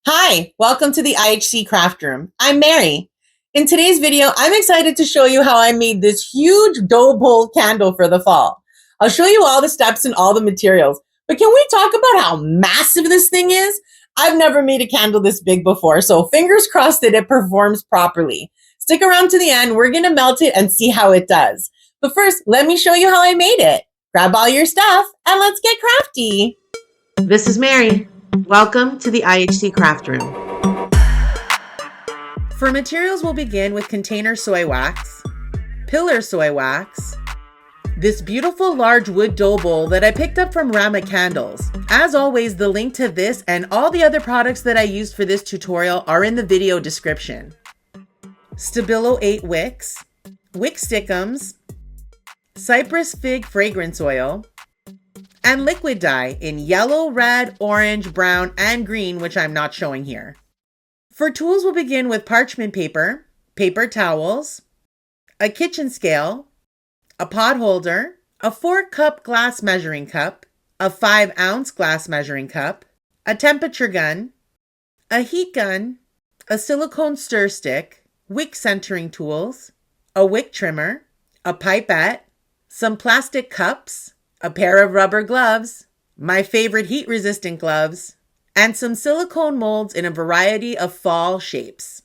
Hi, welcome to the IHC Craft Room. I'm Mary. In today's video, I'm excited to show you how I made this huge dough bowl candle for the fall. I'll show you all the steps and all the materials, but can we talk about how massive this thing is? I've never made a candle this big before, so fingers crossed that it performs properly. Stick around to the end, we're gonna melt it and see how it does. But first, let me show you how I made it. Grab all your stuff and let's get crafty. This is Mary. Welcome to the IHC Craft Room. For materials, we'll begin with container soy wax, pillar soy wax, this beautiful large wood dough bowl that I picked up from Rama Candles. As always, the link to this and all the other products that I used for this tutorial are in the video description. Stabilo 8 Wicks, Wick Stickums, Cypress Fig Fragrance Oil, and liquid dye in yellow, red, orange, brown, and green, which I'm not showing here. For tools, we'll begin with parchment paper, paper towels, a kitchen scale, a pot holder, a 4-cup glass measuring cup, a 5-ounce glass measuring cup, a temperature gun, a heat gun, a silicone stir stick, wick centering tools, a wick trimmer, a pipette, some plastic cups, a pair of rubber gloves, my favorite heat-resistant gloves, and some silicone molds in a variety of fall shapes.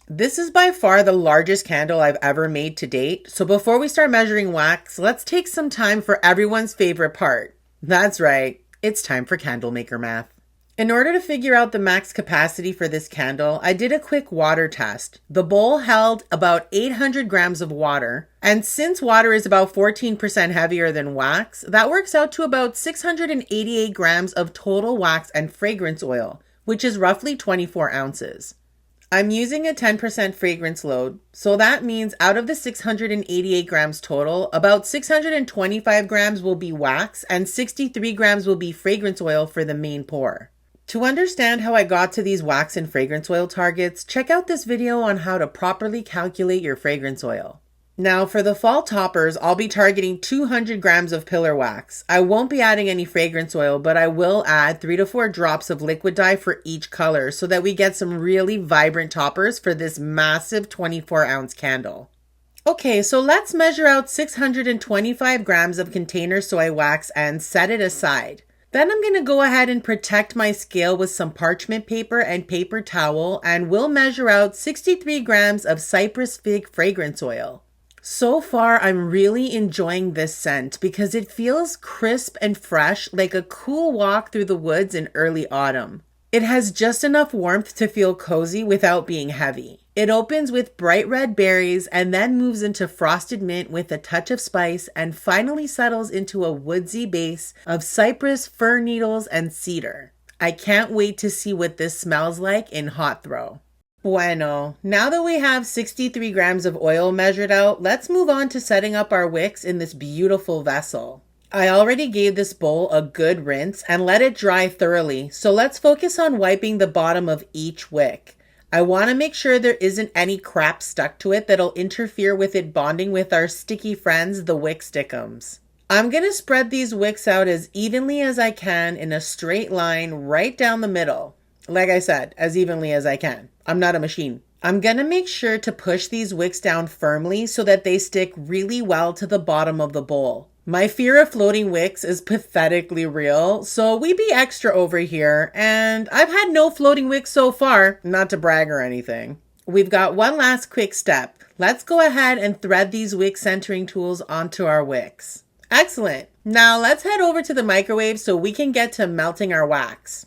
This is by far the largest candle I've ever made to date, so before we start measuring wax, let's take some time for everyone's favorite part. That's right, it's time for candle maker math. In order to figure out the max capacity for this candle, I did a quick water test. The bowl held about 800 grams of water, and since water is about 14% heavier than wax, that works out to about 688 grams of total wax and fragrance oil, which is roughly 24 ounces. I'm using a 10% fragrance load, so that means out of the 688 grams total, about 625 grams will be wax and 63 grams will be fragrance oil for the main pour. To understand how I got to these wax and fragrance oil targets, check out this video on how to properly calculate your fragrance oil. Now for the fall toppers, I'll be targeting 200 grams of pillar wax. I won't be adding any fragrance oil, but I will add 3 to 4 drops of liquid dye for each color so that we get some really vibrant toppers for this massive 24-ounce candle. Okay, so let's measure out 625 grams of container soy wax and set it aside. Then I'm going to go ahead and protect my scale with some parchment paper and paper towel, and we'll measure out 63 grams of Cypress Fig Fragrance Oil. So far, I'm really enjoying this scent because it feels crisp and fresh, like a cool walk through the woods in early autumn. It has just enough warmth to feel cozy without being heavy. It opens with bright red berries and then moves into frosted mint with a touch of spice and finally settles into a woodsy base of cypress, fir needles, and cedar. I can't wait to see what this smells like in hot throw. Bueno, now that we have 63 grams of oil measured out, let's move on to setting up our wicks in this beautiful vessel. I already gave this bowl a good rinse and let it dry thoroughly, so let's focus on wiping the bottom of each wick. I want to make sure there isn't any crap stuck to it that'll interfere with it bonding with our sticky friends, the Wick Stickums. I'm going to spread these wicks out as evenly as I can in a straight line right down the middle. Like I said, as evenly as I can. I'm not a machine. I'm going to make sure to push these wicks down firmly so that they stick really well to the bottom of the bowl. My fear of floating wicks is pathetically real, so we be extra over here, and I've had no floating wicks so far, not to brag or anything. We've got one last quick step. Let's go ahead and thread these wick centering tools onto our wicks. Excellent. Now let's head over to the microwave so we can get to melting our wax.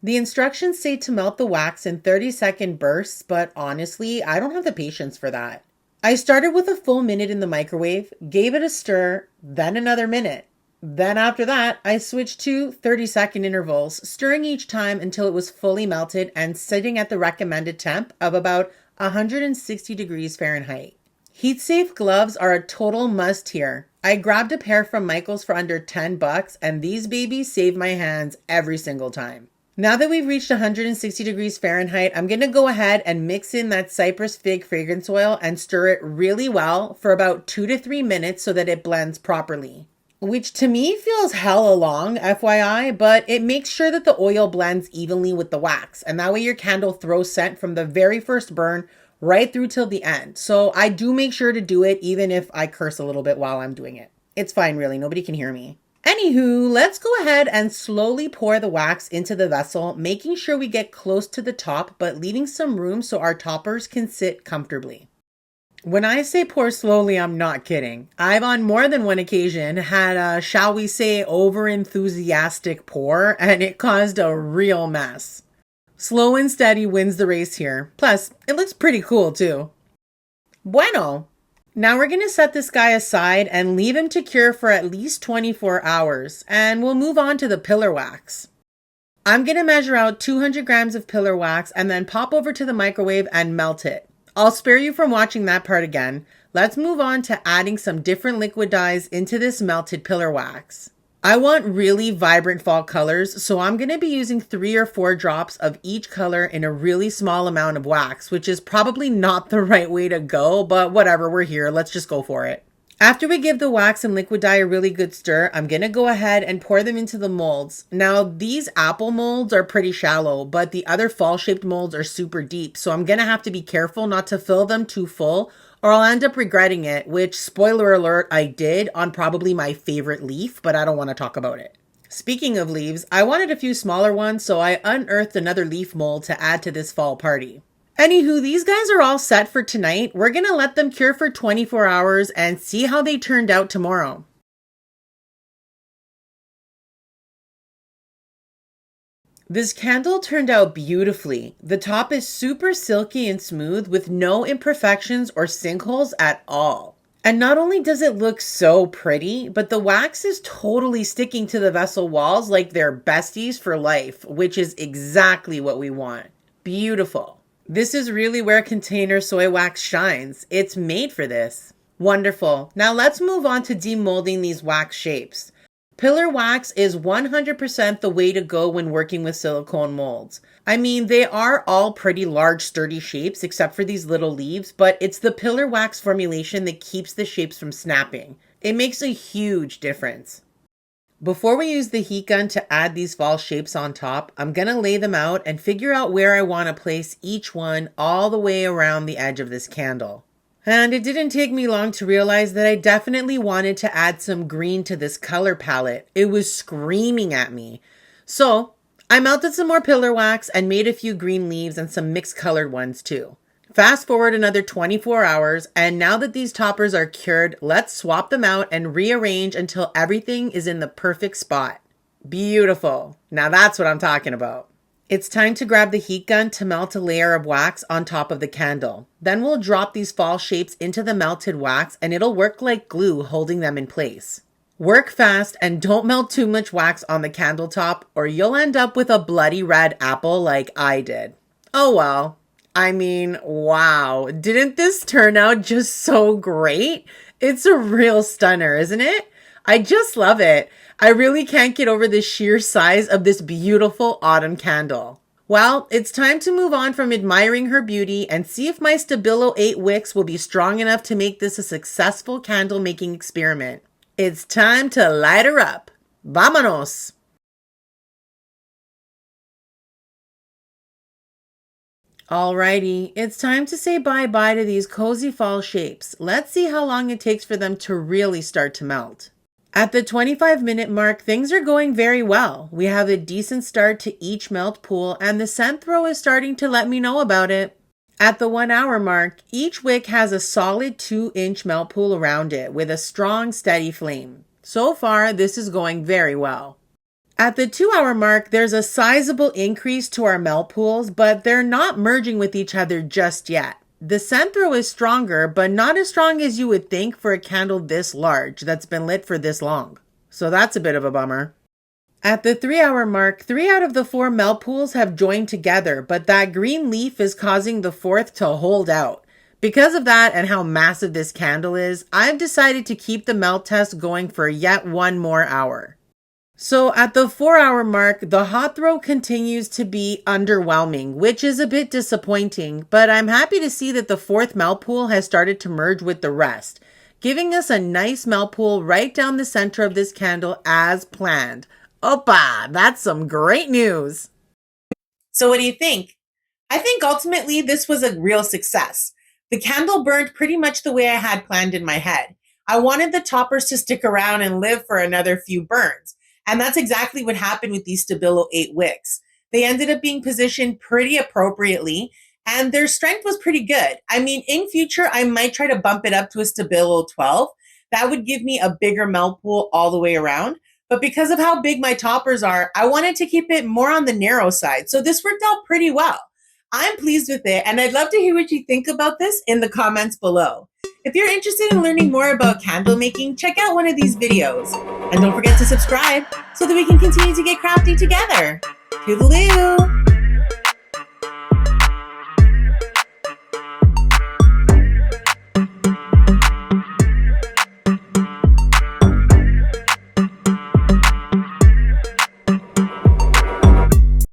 The instructions say to melt the wax in 30-second bursts, but honestly, I don't have the patience for that. I started with a full minute in the microwave, gave it a stir, then another minute. Then after that, I switched to 30-second intervals, stirring each time until it was fully melted and sitting at the recommended temp of about 160 degrees Fahrenheit. Heat-safe gloves are a total must here. I grabbed a pair from Michael's for under $10, and these babies save my hands every single time. Now that we've reached 160 degrees Fahrenheit, I'm going to go ahead and mix in that Cypress Fig Fragrance Oil and stir it really well for about 2 to 3 minutes so that it blends properly. which to me feels hella long, FYI, but it makes sure that the oil blends evenly with the wax. And that way your candle throws scent from the very first burn right through till the end. So I do make sure to do it even if I curse a little bit while I'm doing it. It's fine, really. Nobody can hear me. Anywho, let's go ahead and slowly pour the wax into the vessel, making sure we get close to the top, but leaving some room so our toppers can sit comfortably. When I say pour slowly, I'm not kidding. I've on more than one occasion had a, shall we say, over-enthusiastic pour, and it caused a real mess. Slow and steady wins the race here. Plus, it looks pretty cool too. Bueno. Now we're going to set this guy aside and leave him to cure for at least 24 hours, and we'll move on to the pillar wax. I'm going to measure out 200 grams of pillar wax and then pop over to the microwave and melt it. I'll spare you from watching that part again. Let's move on to adding some different liquid dyes into this melted pillar wax. I want really vibrant fall colors, so I'm going to be using 3 or 4 drops of each color in a really small amount of wax, which is probably not the right way to go, but whatever, we're here. Let's just go for it. After we give the wax and liquid dye a really good stir, I'm going to go ahead and pour them into the molds. Now, these apple molds are pretty shallow, but the other fall-shaped molds are super deep, so I'm going to have to be careful not to fill them too full, or I'll end up regretting it, which, spoiler alert, I did on probably my favorite leaf, but I don't want to talk about it. Speaking of leaves, I wanted a few smaller ones, so I unearthed another leaf mold to add to this fall party. Anywho, these guys are all set for tonight. We're going to let them cure for 24 hours and see how they turned out tomorrow. This candle turned out beautifully. The top is super silky and smooth with no imperfections or sinkholes at all. And not only does it look so pretty, but the wax is totally sticking to the vessel walls like they're besties for life, which is exactly what we want. Beautiful. This is really where container soy wax shines. It's made for this. Wonderful. Now let's move on to demolding these wax shapes. Pillar wax is 100% the way to go when working with silicone molds. I mean, they are all pretty large, sturdy shapes except for these little leaves, but it's the pillar wax formulation that keeps the shapes from snapping. It makes a huge difference. Before we use the heat gun to add these fall shapes on top, I'm going to lay them out and figure out where I want to place each one all the way around the edge of this candle. And it didn't take me long to realize that I definitely wanted to add some green to this color palette. It was screaming at me. So I melted some more pillar wax and made a few green leaves and some mixed colored ones too. Fast forward another 24 hours, and now that these toppers are cured, let's swap them out and rearrange until everything is in the perfect spot. Beautiful. Now that's what I'm talking about. It's time to grab the heat gun to melt a layer of wax on top of the candle. Then we'll drop these fall shapes into the melted wax and it'll work like glue, holding them in place. Work fast and don't melt too much wax on the candle top or you'll end up with a bloody red apple like I did. Oh well. I mean, wow. Didn't this turn out just so great? It's a real stunner, isn't it? I just love it. I really can't get over the sheer size of this beautiful autumn candle. Well, it's time to move on from admiring her beauty and see if my Stabilo 8 wicks will be strong enough to make this a successful candle making experiment. It's time to light her up. Vámonos! Alrighty, it's time to say bye-bye to these cozy fall shapes. Let's see how long it takes for them to really start to melt. At the 25-minute mark, things are going very well. We have a decent start to each melt pool, and the scent throw is starting to let me know about it. At the 1 hour mark, each wick has a solid 2-inch melt pool around it with a strong, steady flame. So far, this is going very well. At the 2 hour mark, there's a sizable increase to our melt pools, but they're not merging with each other just yet. The scent throw is stronger, but not as strong as you would think for a candle this large that's been lit for this long. So that's a bit of a bummer. At the 3 hour mark, 3 out of the 4 melt pools have joined together, but that green leaf is causing the 4th to hold out. Because of that and how massive this candle is, I've decided to keep the melt test going for yet 1 more hour. So at the 4 hour mark, the hot throw continues to be underwhelming, which is a bit disappointing, but I'm happy to see that the 4th melt pool has started to merge with the rest, giving us a nice melt pool right down the center of this candle as planned. Opa, that's some great news. So what do you think? I think ultimately this was a real success. The candle burned pretty much the way I had planned in my head. I wanted the toppers to stick around and live for another few burns. And that's exactly what happened with these Stabilo 8 wicks. They ended up being positioned pretty appropriately, and their strength was pretty good. I mean, in future, I might try to bump it up to a Stabilo 12. That would give me a bigger melt pool all the way around. But because of how big my toppers are, I wanted to keep it more on the narrow side. So this worked out pretty well. I'm pleased with it, and I'd love to hear what you think about this in the comments below. If you're interested in learning more about candle making, check out one of these videos. And don't forget to subscribe so that we can continue to get crafty together. Toodaloo!